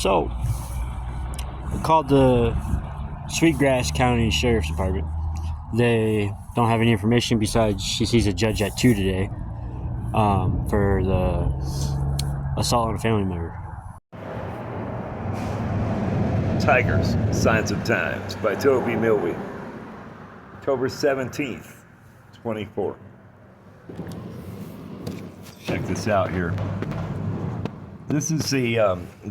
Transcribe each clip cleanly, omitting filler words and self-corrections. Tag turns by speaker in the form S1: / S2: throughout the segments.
S1: So, I called the Sweetgrass County Sheriff's Department. They don't have any information besides she sees a judge at 2 today for the assault on a family member.
S2: Tigers, Signs of Times by Toby Milwee. October 17th, 24. Check this out here. This is the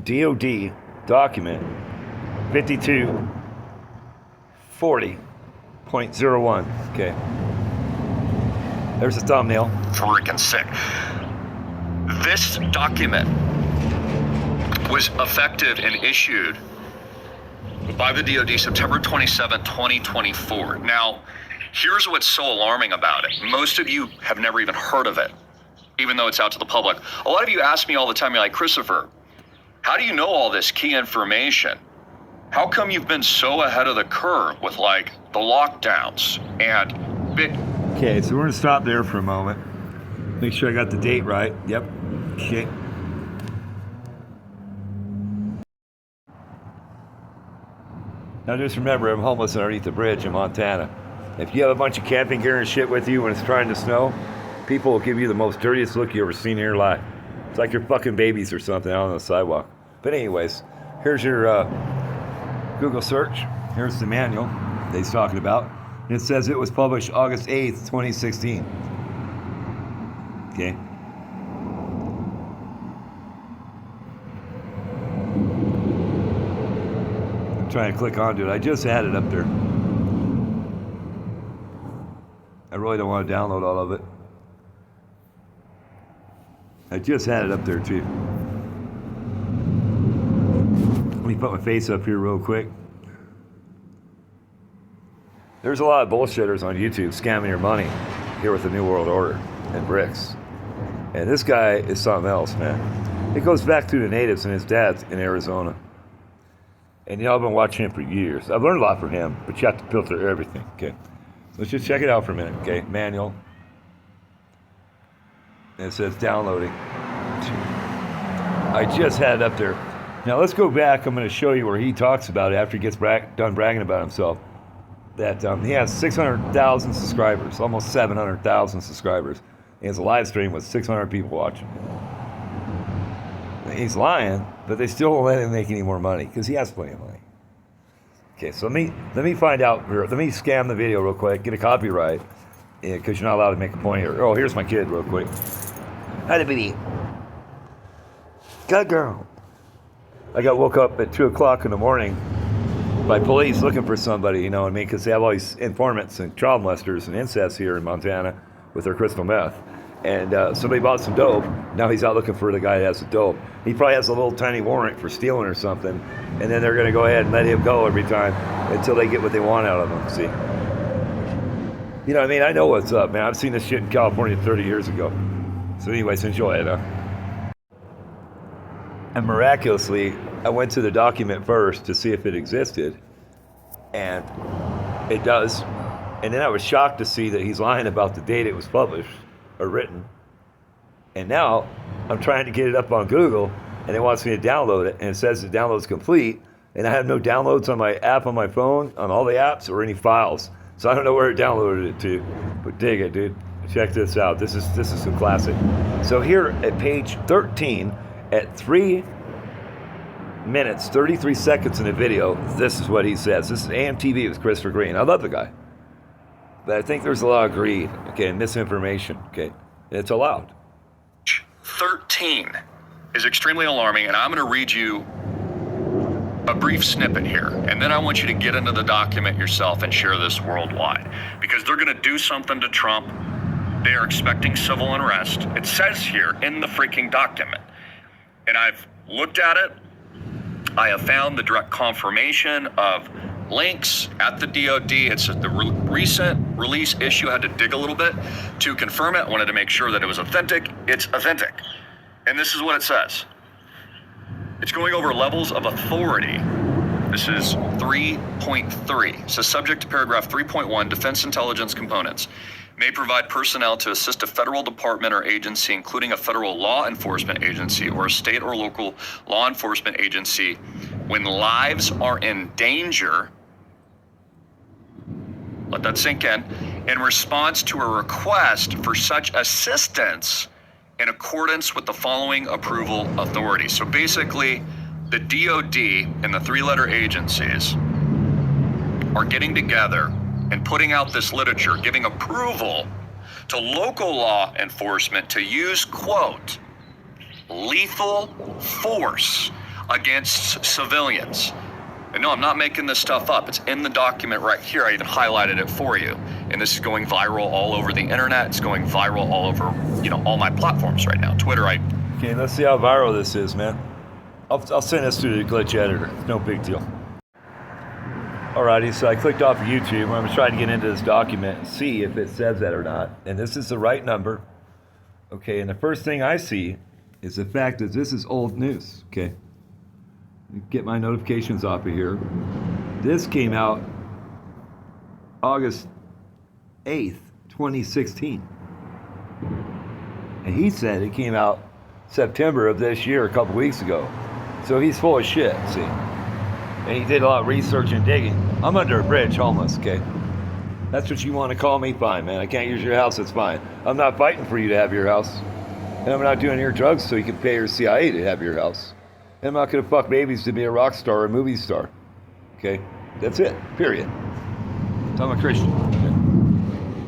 S2: DOD document 5240.01. Okay. There's a thumbnail.
S3: Freaking sick. This document was effective and issued by the DOD September 27, 2024. Now, here's what's so alarming about it. Most of you have never even heard of it, even though it's out to the public. A lot of you ask me all the time, you're like, Christopher, how do you know all this key information? How come you've been so ahead of the curve with like the lockdowns and
S2: Okay, so we're gonna stop there for a moment. Make sure I got the date right. Yep. Okay. Now just remember, I'm homeless underneath the bridge in Montana. If you have a bunch of camping gear and shit with you when it's trying to snow, people will give you the most dirtiest look you ever seen in your life. It's like you're fucking babies or something out on the sidewalk. But anyways, here's your Google search. Here's the manual that he's talking about. And it says it was published August 8th, 2016. Okay. I'm trying to click onto it. I just had it up there. I really don't want to download all of it. I just had it up there too. Let me put my face up here real quick. There's a lot of bullshitters on YouTube scamming your money here with the New World Order and BRICS. And this guy is something else, man. It goes back to the natives and his dad's in Arizona. And you know, I've been watching him for years. I've learned a lot from him, but you have to filter everything, okay? Let's just check it out for a minute, okay? Manual. And it says downloading. I just had it up there. Now let's go back. I'm going to show you where he talks about it after he gets done bragging about himself. That he has 600,000 subscribers, almost 700,000 subscribers. He has a live stream with 600 people watching. He's lying, but they still won't let him make any more money because he has plenty of money. Okay, so let me find out here. Let me scam the video real quick, get a copyright, because you're not allowed to make a point here. Oh, here's my kid real quick. Hi, the baby. Good girl. I got woke up at 2 o'clock in the morning by police looking for somebody, you know what I mean? Because they have all these informants and child molesters and incest here in Montana with their crystal meth. And somebody bought some dope. Now he's out looking for the guy that has the dope. He probably has a little tiny warrant for stealing or something. And then they're going to go ahead and let him go every time until they get what they want out of him, see? You know what I mean? I know what's up, man. I've seen this shit in California 30 years ago. So anyways, enjoy it, huh? And miraculously, I went to the document first to see if it existed. And it does. And then I was shocked to see that he's lying about the date it was published or written. And now I'm trying to get it up on Google and it wants me to download it. And it says the download's complete. And I have no downloads on my app on my phone, on all the apps, or any files. So I don't know where it downloaded it to. But dig it, dude. Check this out. This is some classic. So here at page 13, at 3 minutes, 33 seconds in the video, this is what he says. This is AMTV with Christopher Green. I love the guy. But I think there's a lot of greed, okay, and misinformation, okay? And it's allowed.
S3: 13 is extremely alarming, and I'm going to read you a brief snippet here, and then I want you to get into the document yourself and share this worldwide, because they're going to do something to Trump. They are expecting civil unrest. It says here in the freaking document, and I've looked at it. I have found the direct confirmation of links at the DOD. It's the recent release issue. I had to dig a little bit to confirm it. I wanted to make sure that it was authentic. It's authentic. And this is what it says. It's going over levels of authority. This is 3.3. So subject to paragraph 3.1, defense intelligence components. may provide personnel to assist a federal department or agency, including a federal law enforcement agency or a state or local law enforcement agency, when lives are in danger. Let that sink in response to a request for such assistance in accordance with the following approval authorities. So basically, the DOD and the three-letter agencies are getting together and putting out this literature, giving approval to local law enforcement to use, quote, lethal force against civilians. And no, I'm not making this stuff up. It's in the document right here. I even highlighted it for you. And this is going viral all over the internet. It's going viral all over, all my platforms right now. Twitter,
S2: Okay, let's see how viral this is, man. I'll send this to the glitch editor. No big deal. Alrighty, so I clicked off of YouTube. I'm going to try to get into this document and see if it says that or not. And this is the right number. Okay, and the first thing I see is the fact that this is old news. Okay. Get my notifications off of here. This came out August 8th, 2016. And he said it came out September of this year, a couple weeks ago. So he's full of shit, see. And he did a lot of research and digging. I'm under a bridge, homeless, okay? That's what you want to call me? Fine, man. I can't use your house, it's fine. I'm not fighting for you to have your house. And I'm not doing your drugs so you can pay your CIA to have your house. And I'm not going to fuck babies to be a rock star or a movie star. Okay? That's it. Period. So I'm a Christian. Okay?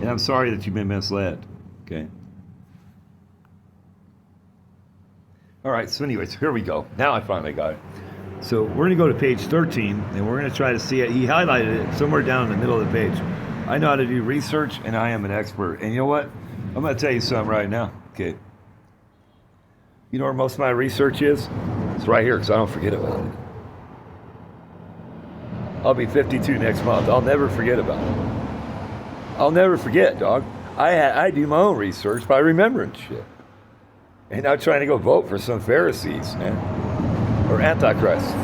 S2: And I'm sorry that you've been misled. Okay? Alright, so anyways, here we go. Now I finally got it. So we're going to go to page 13, and we're going to try to see it. He highlighted it somewhere down in the middle of the page. I know how to do research, and I am an expert. And you know what? I'm going to tell you something right now. Okay? You know where most of my research is? It's right here, because I don't forget about it. I'll be 52 next month. I'll never forget about it. I'll never forget, dog. I do my own research by remembering shit. And not trying to go vote for some Pharisees, man. Or Antichrist.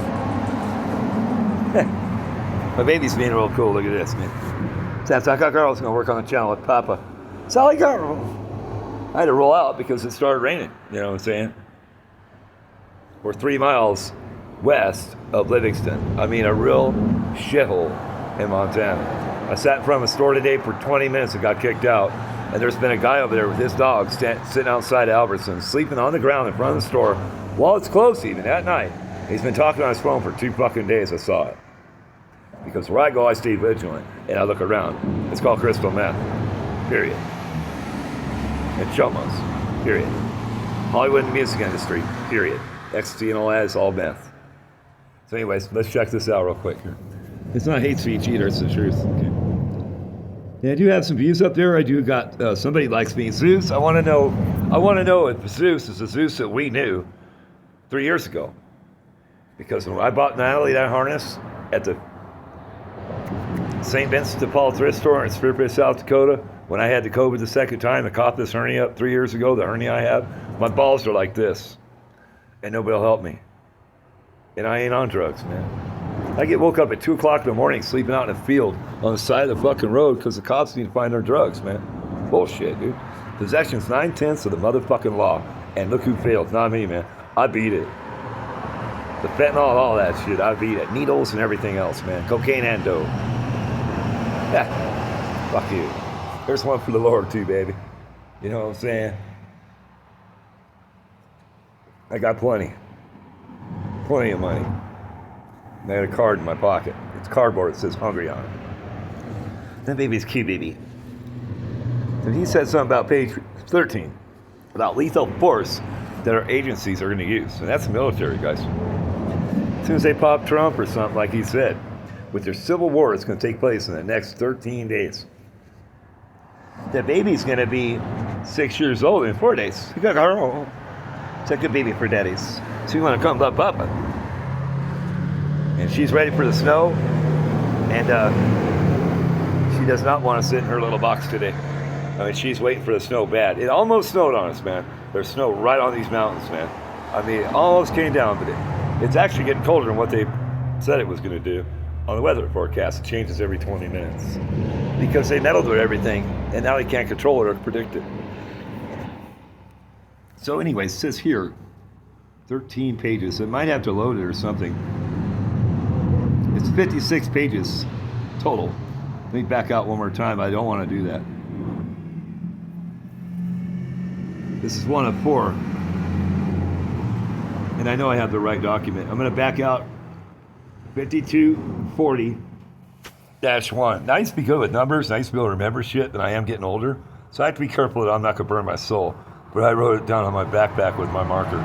S2: My baby's being real cool. Look at this, man. Santa Girl's going to work on the channel with Papa. Sally Girl. I had to roll out because it started raining. You know what I'm saying? We're 3 miles west of Livingston. I mean, a real shithole in Montana. I sat in front of a store today for 20 minutes and got kicked out. And there's been a guy over there with his dog sitting outside Albertsons, sleeping on the ground in front of the store while it's closed even at night. He's been talking on his phone for 2 fucking days. I saw it. Because where I go, I stay vigilant and I look around. It's called crystal meth. Period. And Chomos. Period. Hollywood and music industry. Period. Ecstasy and all that is all meth. So anyways, let's check this out real quick here. It's not hate speech either, it's the truth. Okay. Yeah, I do have some views up there. I do got, somebody likes me. Zeus, I want to know if Zeus is the Zeus that we knew 3 years ago. Because when I bought Natalie that harness at the St. Vincent de Paul thrift store in Spearfish, South Dakota, when I had the COVID the second time, I caught this hernia up 3 years ago, the hernia I have, my balls are like this. And nobody will help me. And I ain't on drugs, man. I get woke up at 2 o'clock in the morning sleeping out in a field on the side of the fucking road because the cops need to find their drugs, man. Bullshit, dude. Possession's 9/10 of the motherfucking law. And look who failed. Not me, man. I beat it. The fentanyl and all that shit, I beat it. Needles and everything else, man. Cocaine and dope. Yeah. Fuck you. There's one for the Lord, too, baby. You know what I'm saying? I got plenty. Plenty of money. And I got a card in my pocket. It's cardboard. It says hungry on it. That baby's cute, baby. And he said something about page 13. About lethal force that our agencies are going to use. And that's the military, guys. As soon as they pop Trump or something, like he said, with their civil war, it's going to take place in the next 13 days. The baby's going to be 6 years old in 4 days. You got girl. Take a baby for daddies. So you want to come up, Papa. And she's ready for the snow. And she does not want to sit in her little box today. I mean, she's waiting for the snow bad. It almost snowed on us, man. There's snow right on these mountains, man. I mean, it almost came down, but it's actually getting colder than what they said it was going to do. on the weather forecast. It changes every 20 minutes because they meddled with everything, and now they can't control it or predict it. So anyway, it says here, 13 pages. It might have to load it or something. It's 56 pages total. Let me back out one more time. I don't want to do that. This is one of 4. And I know I have the right document. I'm going to back out 5240-1. Now, I used to be good with numbers. And I used to be able to remember shit, and I am getting older. So I have to be careful that I'm not going to burn my soul. But I wrote it down on my backpack with my marker.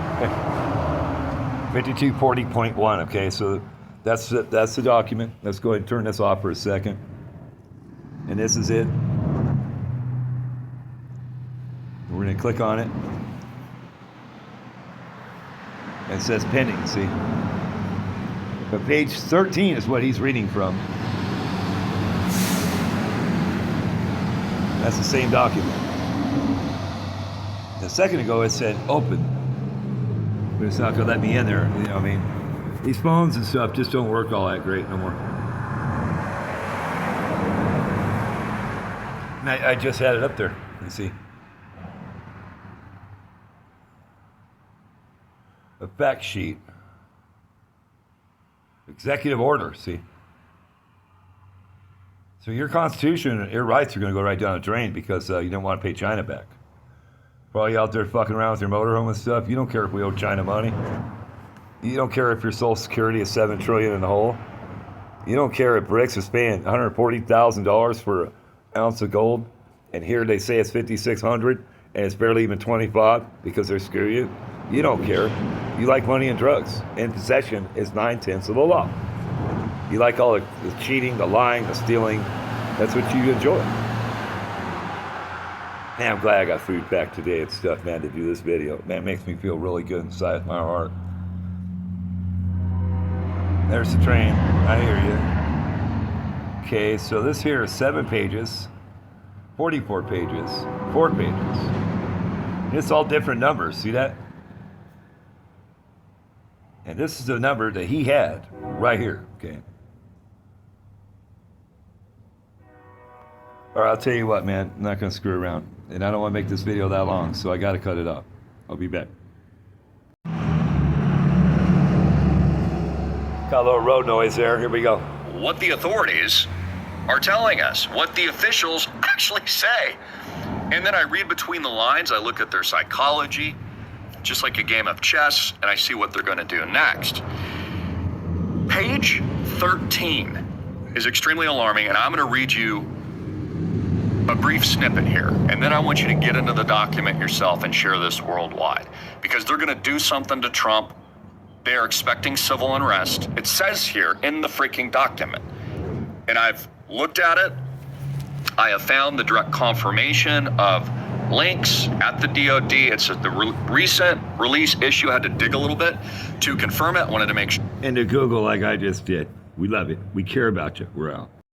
S2: 5240.1, okay? So that's the document. Let's go ahead and turn this off for a second. And this is it. We're going to click on it. And it says pending, see? But page 13 is what he's reading from. That's the same document. A second ago it said open. But it's not going to let me in there. You know, I mean, these phones and stuff just don't work all that great no more. And I just had it up there, you see. A fact sheet. Executive order, see. So your Constitution and your rights are going to go right down the drain because you don't want to pay China back. For all you out there fucking around with your motorhome and stuff, you don't care if we owe China money. You don't care if your Social Security is $7 trillion in the hole. You don't care if BRICS is paying $140,000 for an ounce of gold, and here they say it's $5,600, and it's barely even $25 because they're screwing you. You don't care. You like money and drugs, and possession is 9/10 of the law. You like all the cheating, the lying, the stealing. That's what you enjoy. Man, I'm glad I got food back today and stuff, man, to do this video. Man, it makes me feel really good inside my heart. There's the train. I hear you. Okay, so this here is 7 pages, 44 pages, 4 pages. It's all different numbers. See that? And this is the number that he had right here, okay? All right, I'll tell you what, man. I'm not going to screw around. And I don't want to make this video that long, so I got to cut it off. I'll be back. Got a little road noise there. Here we go.
S3: What the authorities are telling us, what the officials actually say. And then I read between the lines, I look at their psychology, just like a game of chess, and I see what they're going to do next. Page 13 is extremely alarming, and I'm going to read you a brief snippet here, and then I want you to get into the document yourself and share this worldwide, because they're going to do something to Trump. They are expecting civil unrest. It says here in the freaking document, and I've looked at it. I have found the direct confirmation of links at the DOD. It's the recent release issue. I had to dig a little bit to confirm it. Wanted to make sure.
S2: And to Google like I just did. We love it. We care about you. We're out.